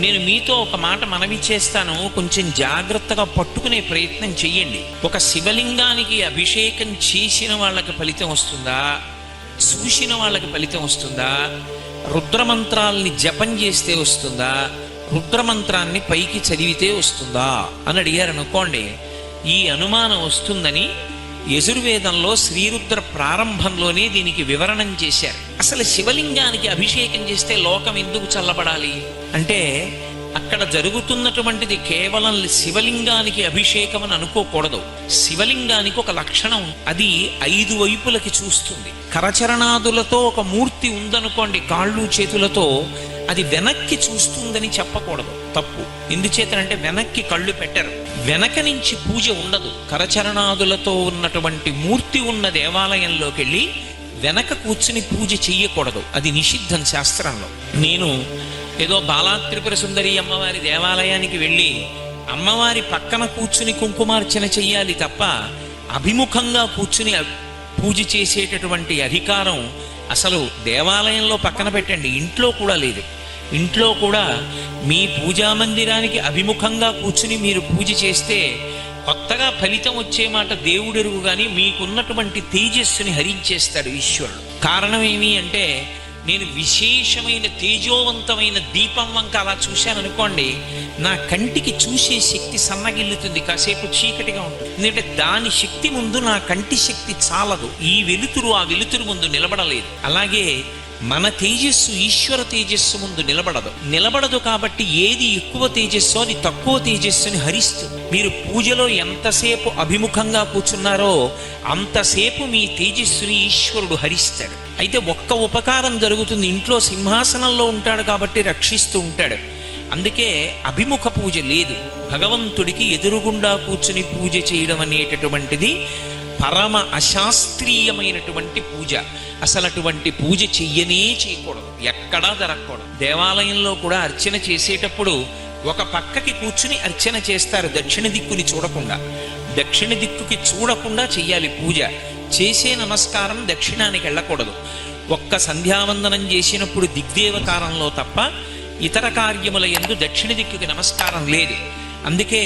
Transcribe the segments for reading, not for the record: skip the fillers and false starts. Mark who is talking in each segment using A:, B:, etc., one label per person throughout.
A: నేను మీతో ఒక మాట మనవి చేస్తాను, కొంచెం జాగ్రత్తగా పట్టుకునే ప్రయత్నం చెయ్యండి. ఒక శివలింగానికి అభిషేకం చేసిన వాళ్ళకి ఫలితం వస్తుందా, చూసిన వాళ్ళకి ఫలితం వస్తుందా, రుద్రమంత్రాల్ని జపం చేస్తే వస్తుందా, రుద్రమంత్రాన్ని పైకి చదివితే వస్తుందా అని అడిగారు అనుకోండి, ఈ అనుమానం వస్తుందని యజుర్వేదంలో శ్రీరుద్ర ప్రారంభంలోనే దీనికి వివరణం చేశారు. అసలు శివలింగానికి అభిషేకం చేస్తే లోకం ఎందుకు చల్లబడాలి అంటే, అక్కడ జరుగుతున్నటువంటిది కేవలం శివలింగానికి అభిషేకం అని అనుకోకూడదు. శివలింగానికి ఒక లక్షణం, అది 5 వైపులకి చూస్తుంది. కరచరణాదులతో ఒక మూర్తి ఉందనుకోండి, కాళ్ళు చేతులతో, అది వెనక్కి చూస్తుందని చెప్పకూడదు, తప్పు. ఎందుచేతనంటే వెనక్కి కళ్ళు పెట్టరు, వెనక నుంచి పూజ ఉండదు. కరచరణాదులతో ఉన్నటువంటి మూర్తి ఉన్న దేవాలయంలోకి వెళ్ళి వెనక కూర్చుని పూజ చెయ్యకూడదు, అది నిషిద్ధం శాస్త్రంలో. నేను ఏదో బాలా త్రిపుర సుందరి అమ్మవారి దేవాలయానికి వెళ్ళి అమ్మవారి పక్కన కూర్చుని కుంకుమార్చన చెయ్యాలి తప్ప అభిముఖంగా కూర్చుని పూజ చేసేటటువంటి అధికారం అసలు దేవాలయంలో పక్కన పెట్టండి, ఇంట్లో కూడా లేదు. ఇంట్లో కూడా మీ పూజా మందిరానికి అభిముఖంగా కూర్చుని మీరు పూజ చేస్తే కొత్తగా ఫలితం వచ్చే మాట దేవుడెరుగు, కానీ మీకున్నటువంటి తేజస్సుని హరించేస్తాడు ఈశ్వరుడు. కారణం ఏమి అంటే, నేను విశేషమైన తేజోవంతమైన దీపం వంక అలా చూశాను అనుకోండి, నా కంటికి చూసే శక్తి సన్నగిల్లుతుంది, కాసేపు చీకటిగా ఉంటుంది. ఎందుకంటే దాని శక్తి ముందు నా కంటి శక్తి చాలదు, ఈ వెలుతురు ఆ వెలుతురు ముందు నిలబడలేదు. అలాగే మన తేజస్సు ఈశ్వర తేజస్సు ముందు నిలబడదు. కాబట్టి ఏది ఎక్కువ తేజస్సు అది తక్కువ తేజస్సుని హరిస్తుంది. మీరు పూజలో ఎంతసేపు అభిముఖంగా కూర్చున్నారో అంతసేపు మీ తేజస్సుని ఈశ్వరుడు హరిస్తాడు. అయితే ఒక్క ఉపకారం జరుగుతుంది, ఇంట్లో సింహాసనంలో ఉంటాడు కాబట్టి రక్షిస్తూ ఉంటాడు. అందుకే అభిముఖ పూజ లేదు. భగవంతుడికి ఎదురుగుండా కూర్చుని పూజ చేయడం అనేటటువంటిది పరమ అశాస్త్రీయమైనటువంటి పూజ. అసలు అటువంటి పూజ చేయకూడదు, ఎక్కడా జరగకూడదు. దేవాలయంలో కూడా అర్చన చేసేటప్పుడు ఒక పక్కకి కూర్చుని అర్చన చేస్తారు, దక్షిణ దిక్కుని చూడకుండా. దక్షిణ దిక్కుకి చూడకుండా చెయ్యాలి పూజ. చేసే నమస్కారం దక్షిణానికి వెళ్ళకూడదు. ఒక్క సంధ్యావందనం చేసినప్పుడు దిగ్దేవకారంలో తప్ప ఇతర కార్యముల యందు దక్షిణ దిక్కుకి నమస్కారం లేదు. అందుకే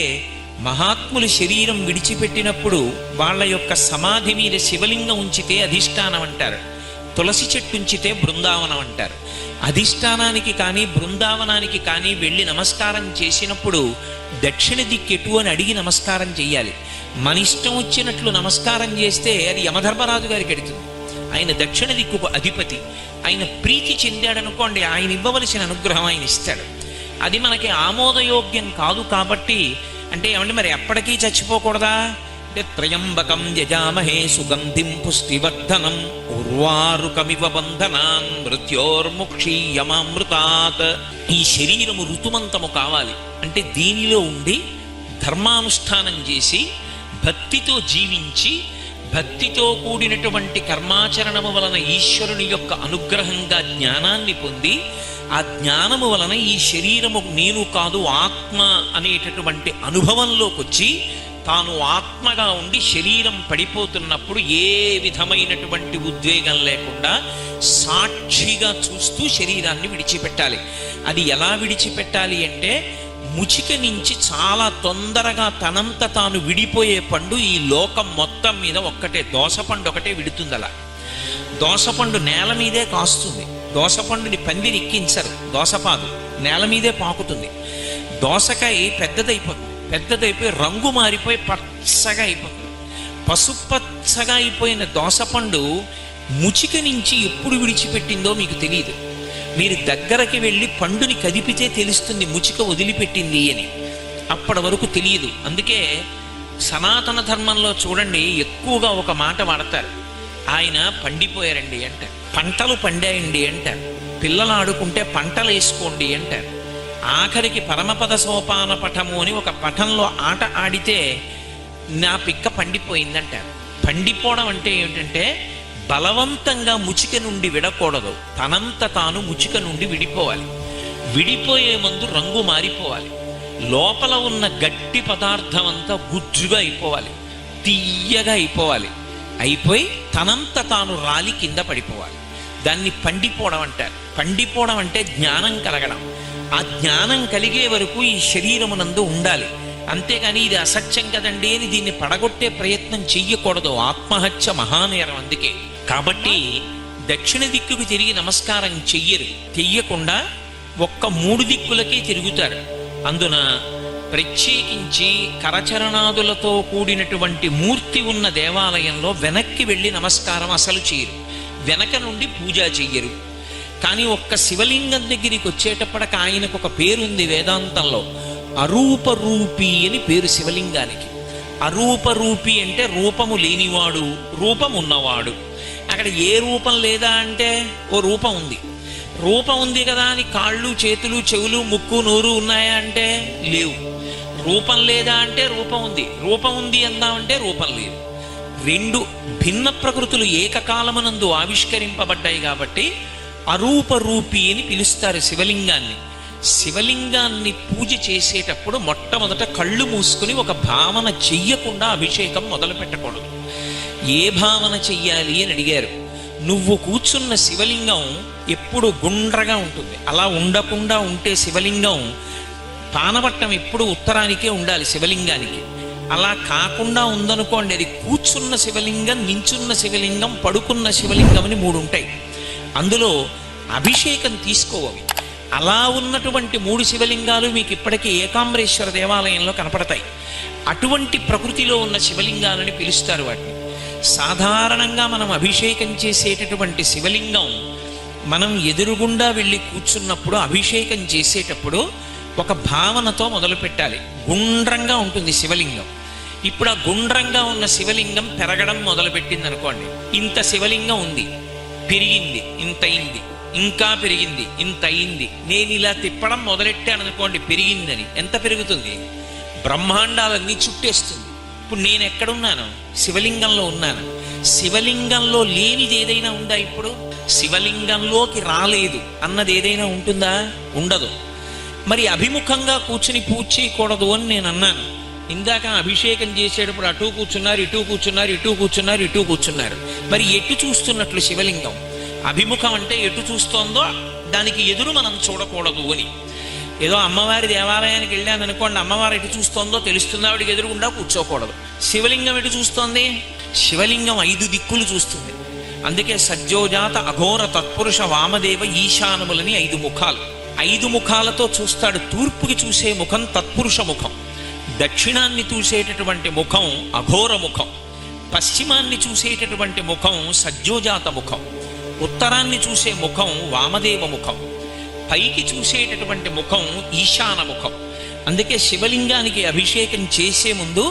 A: మహాత్ములు శరీరం విడిచిపెట్టినప్పుడు వాళ్ళ యొక్క సమాధి మీద శివలింగం ఉంచితే అధిష్టానం అంటారు, తులసి చెట్టు ఉంచితే బృందావనం అంటారు. అధిష్టానానికి కానీ బృందావనానికి కానీ వెళ్ళి నమస్కారం చేసినప్పుడు దక్షిణ దిక్కెటు అని అడిగి నమస్కారం చెయ్యాలి. మన ఇష్టం వచ్చినట్లు నమస్కారం చేస్తే అది యమధర్మరాజు గారికి ఎడుతుంది. ఆయన దక్షిణ దిక్కుకు అధిపతి. ఆయన ప్రీతి చెందాడనుకోండి, ఆయన ఇవ్వవలసిన అనుగ్రహం ఆయన ఇస్తాడు. అది మనకి ఆమోదయోగ్యం కాదు. కాబట్టి అంటే ఏమంటే మరి ఎప్పటికీ చచ్చిపోకూడదా అంటే, త్రయంబకం యజామహే సుగంధిం పుష్టివర్ధనం ఉర్వారుకమివ బంధనాన్ మృత్యోర్ముక్షీయమామృతాత్. ఈ శరీరము ఋతుమంతము కావాలి అంటే దీనిలో ఉండి ధర్మానుష్ఠానం చేసి భక్తితో జీవించి భక్తితో కూడినటువంటి కర్మాచరణము వలన ఈశ్వరుని యొక్క అనుగ్రహంగా జ్ఞానాన్ని పొంది ఆ జ్ఞానము వలన ఈ శరీరము నేను కాదు ఆత్మ అనేటటువంటి అనుభవంలోకి వచ్చి తాను ఆత్మగా ఉండి శరీరం పడిపోతున్నప్పుడు ఏ విధమైనటువంటి ఉద్వేగం లేకుండా సాక్షిగా చూస్తూ శరీరాన్ని విడిచిపెట్టాలి. అది ఎలా విడిచిపెట్టాలి అంటే, ముచిక నుంచి చాలా తొందరగా తనంత తాను విడిపోయే పండు ఈ లోకం మొత్తం మీద ఒక్కటే, దోసపండు ఒకటే విడుతుంది. అలా దోసపండు నేల మీదే కాస్తుంది. దోసపండుని పందిరి ఎక్కించరు, దోసపాదు నేల మీదే పాకుతుంది. దోసకాయ పెద్దదైపోయి రంగు మారిపోయి పచ్చగా అయిపోతుంది. పసుపచ్చగా అయిపోయిన దోసపండు ముచిక నుంచి ఎప్పుడు విడిచిపెట్టిందో మీకు తెలియదు. మీరు దగ్గరకి వెళ్ళి పండుని కదిపితే తెలుస్తుంది ముచిక వదిలిపెట్టింది అని, అప్పటి వరకు తెలియదు. అందుకే సనాతన ధర్మంలో చూడండి, ఎక్కువగా ఒక మాట వాడతారు, ఆయన పండిపోయారండి అంటారు, పంటలు పండాయండి అంటారు, పిల్లలు ఆడుకుంటే పంటలు వేసుకోండి అంటారు. ఆఖరికి పరమపద సోపాన పఠము అని ఒక పఠంలో ఆట ఆడితే నా పిక్క పండిపోయిందంటారు. పండిపోవడం అంటే ఏమిటంటే, బలవంతంగా ముచిక నుండి విడకూడదు, తనంత తాను ముచిక నుండి విడిపోవాలి. విడిపోయే ముందు రంగు మారిపోవాలి, లోపల ఉన్న గట్టి పదార్థం అంతా గుజ్జుగా అయిపోవాలి, తీయగా అయిపోవాలి. అయిపోయి తనంత తాను రాలి కింద పడిపోవాలి. దాన్ని పండిపోవడం అంటారు. పండిపోవడం అంటే జ్ఞానం కలగడం. ఆ జ్ఞానం కలిగే వరకు ఈ శరీరమునందు ఉండాలి. అంతేగాని ఇది అసత్యం కదండి అని దీన్ని పడగొట్టే ప్రయత్నం చెయ్యకూడదు. ఆత్మహత్య మహానేరం. అందుకే కాబట్టి దక్షిణ దిక్కుకు తిరిగి నమస్కారం చెయ్యకుండా ఒక్క 3 దిక్కులకే తిరుగుతారు. అందున ప్రత్యేకించి కరచరణాదులతో కూడినటువంటి మూర్తి ఉన్న దేవాలయంలో వెనక్కి వెళ్ళి నమస్కారం అసలు చేయరు, వెనక నుండి పూజ చెయ్యరు. కానీ ఒక్క శివలింగం దగ్గరికి వచ్చేటప్పటికి ఆయనకు ఒక పేరుంది వేదాంతంలో, అరూపరూపి అని పేరు శివలింగానికి. అరూపరూపి అంటే రూపము లేనివాడు, రూపం ఉన్నవాడు. అక్కడ ఏ రూపం లేదా అంటే ఓ రూపం ఉంది. రూపం ఉంది కదా అని కాళ్ళు చేతులు చెవులు ముక్కు నోరు ఉన్నాయా అంటే లేవు. రూపం లేదా అంటే రూపం ఉంది. రూపం ఉంది అందామంటే రూపం లేదు. 2 భిన్న ప్రకృతులు ఏకకాలమునందు ఆవిష్కరింపబడ్డాయి కాబట్టి అరూపరూపి అని పిలుస్తారు శివలింగాన్ని. శివలింగాన్ని పూజ చేసేటప్పుడు మొట్టమొదట కళ్ళు మూసుకుని ఒక భావన చెయ్యకుండా అభిషేకం మొదలు పెట్టకూడదు. ఏ భావన చెయ్యాలి అని అడిగారు. నువ్వు కూర్చున్న శివలింగం ఎప్పుడు గుండ్రగా ఉంటుంది. అలా ఉండకుండా ఉంటే శివలింగం పానవట్టం ఎప్పుడు ఉత్తరానికే ఉండాలి శివలింగానికి. అలా కాకుండా ఉందనుకోండి, అది కూర్చున్న శివలింగం, నించున్న శివలింగం, పడుకున్న శివలింగం అని 3 ఉంటాయి. అందులో అభిషేకం తీసుకోవాలి. అలా ఉన్నటువంటి 3 శివలింగాలు మీకు ఇప్పటికీ ఏకాంబరేశ్వర దేవాలయంలో కనపడతాయి. అటువంటి ప్రకృతిలో ఉన్న శివలింగాలని పిలుస్తారు వాటిని. సాధారణంగా మనం అభిషేకం చేసేటటువంటి శివలింగం మనం ఎదురుగుండా వెళ్ళి కూర్చున్నప్పుడు అభిషేకం చేసేటప్పుడు ఒక భావనతో మొదలు పెట్టాలి. గుండ్రంగా ఉంటుంది శివలింగం. ఇప్పుడు ఆ గుండ్రంగా ఉన్న శివలింగం పెరగడం మొదలుపెట్టింది అనుకోండి. ఇంత శివలింగం ఉంది, పెరిగింది, ఇంత అయింది, ఇంకా పెరిగింది, ఇంత అయింది. నేను ఇలా తిప్పడం మొదలెట్టాను అనుకోండి, పెరిగిందని. ఎంత పెరుగుతుంది? బ్రహ్మాండాలన్నీ చుట్టేస్తుంది. ఇప్పుడు నేను ఎక్కడున్నాను? శివలింగంలో ఉన్నాను. శివలింగంలో లేనిది ఏదైనా ఉందా? ఇప్పుడు శివలింగంలోకి రాలేదు అన్నది ఏదైనా ఉంటుందా? ఉండదు. మరి అభిముఖంగా కూర్చుని పూజ చేయకూడదు అని నేను అన్నాను. ఇందాక అభిషేకం చేసేటప్పుడు అటు కూర్చున్నారు, ఇటు కూర్చున్నారు, ఇటు కూర్చున్నారు, ఇటు కూర్చున్నారు. మరి ఎటు చూస్తున్నట్లు శివలింగం? అభిముఖం అంటే ఎటు చూస్తోందో దానికి ఎదురు మనం చూడకూడదు అని. ఏదో అమ్మవారి దేవాలయానికి వెళ్ళాను అనుకోండి, అమ్మవారు ఎటు చూస్తోందో తెలుస్తుంది, ఆవిడికి ఎదురుగుండా కూర్చోకూడదు. శివలింగం ఎటు చూస్తోంది? శివలింగం 5 దిక్కులు చూస్తుంది. అందుకే సజ్జోజాత అఘోర తత్పురుష వామదేవ ఈశానములని 5 ముఖాలు. 5 ముఖాలతో చూస్తాడు. తూర్పుకి చూసే ముఖం తత్పురుష ముఖం, దక్షిణాన్ని చూసేటటువంటి ముఖం అఘోర ముఖం, పశ్చిమాన్ని చూసేటటువంటి ముఖం సజ్జోజాత ముఖం, ఉత్తరాన్ని చూసే ముఖం వామదేవ ముఖం, పైకి చూసేటటువంటి ముఖం ఈశాన ముఖం. అందుకే శివలింగానికి అభిషేకం చేసే ముందు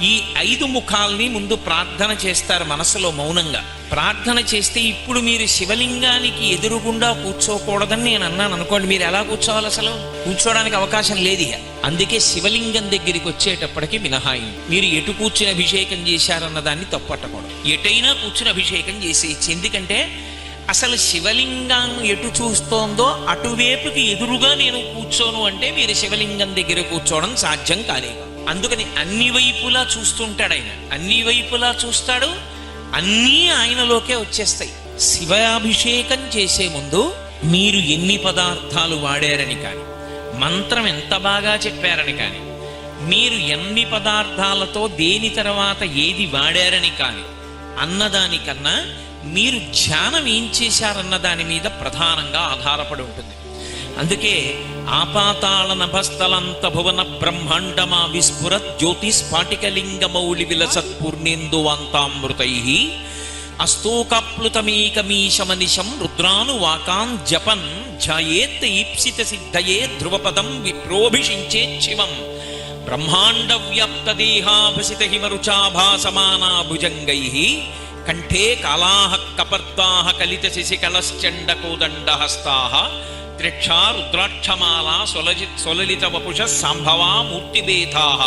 A: ఈ 5 ముఖాల్ని ముందు ప్రార్థన చేస్తారు మనసులో మౌనంగా. ప్రార్థన చేస్తే ఇప్పుడు మీరు శివలింగానికి ఎదురుగుండా కూర్చోకూడదని నేను అన్నాను అనుకోండి, మీరు ఎలా కూర్చోవాలి? అసలు కూర్చోడానికి అవకాశం లేదు. అందుకే శివలింగం దగ్గరికి వచ్చేటప్పటికి మినహాయింపు. మీరు ఎటు కూర్చుని అభిషేకం చేశారన్న దాన్ని తప్పట్టకూడదు. ఎటైనా కూర్చుని అభిషేకం చేసేయచ్చు. ఎందుకంటే అసలు శివలింగం ఎటు చూస్తోందో అటువైపుకి ఎదురుగా నేను కూర్చోను అంటే మీరు శివలింగం దగ్గర కూర్చోవడం సాధ్యం కాలేదు. అందుకని అన్ని వైపులా చూస్తుంటాడు ఆయన. అన్ని వైపులా చూస్తాడు, అన్నీ ఆయనలోకే వచ్చేస్తాయి. శివాభిషేకం చేసే ముందు మీరు ఎన్ని పదార్థాలు వాడారని కానీ, మంత్రం ఎంత బాగా చెప్పారని కానీ, మీరు ఎన్ని పదార్థాలతో దేని తర్వాత ఏది వాడారని కానీ అన్నదానికన్నా మీరు ధ్యానం ఏం చేశారన్న దాని మీద ప్రధానంగా ఆధారపడి ఉంటుంది. అందుకే ఆపాతాళ నభస్థలంత భువన బ్రహ్మాండమా విస్ఫురత్ జ్యోతిస్ఫాటికలింగ మౌళి విలసత్పూర్ణేందువాంతామృతై అస్తోకాప్లుతమేకమీశమనిశం రుద్రానువాకాన్ జపన్ ధ్యాయేత్ ఈప్సిత సిద్ధయే ధ్రువపదం విప్రోభిషించేత్ శివం బ్రహ్మాండ వ్యాప్త దేహాభసిత హిమరుచాభాసమానా భుజంగైః కంఠే కాలాః కపర్దాః కలిత శశికళశ్చండకోదండహస్తాః త్రిక్షా రుద్రాక్షమాలా సొలలిత వపుష సంభవా మూర్తిభేదాః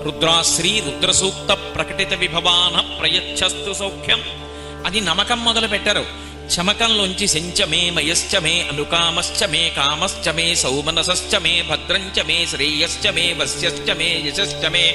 A: రుద్రాశ్రీ రుద్రసూక్త ప్రకటిత విభవాన ప్రయచ్చస్తు సౌఖ్యం. అది నమకం మొదలు పెట్టరు. చమకంలోంచి శంచమే మయశ్చ మే అనుకామశ్చ మే కామశ్చ మే సౌమనసశ్చ మే భద్రంచ మే శ్రేయశ్చ మే వస్యశ్చ మే యశశ్చ మే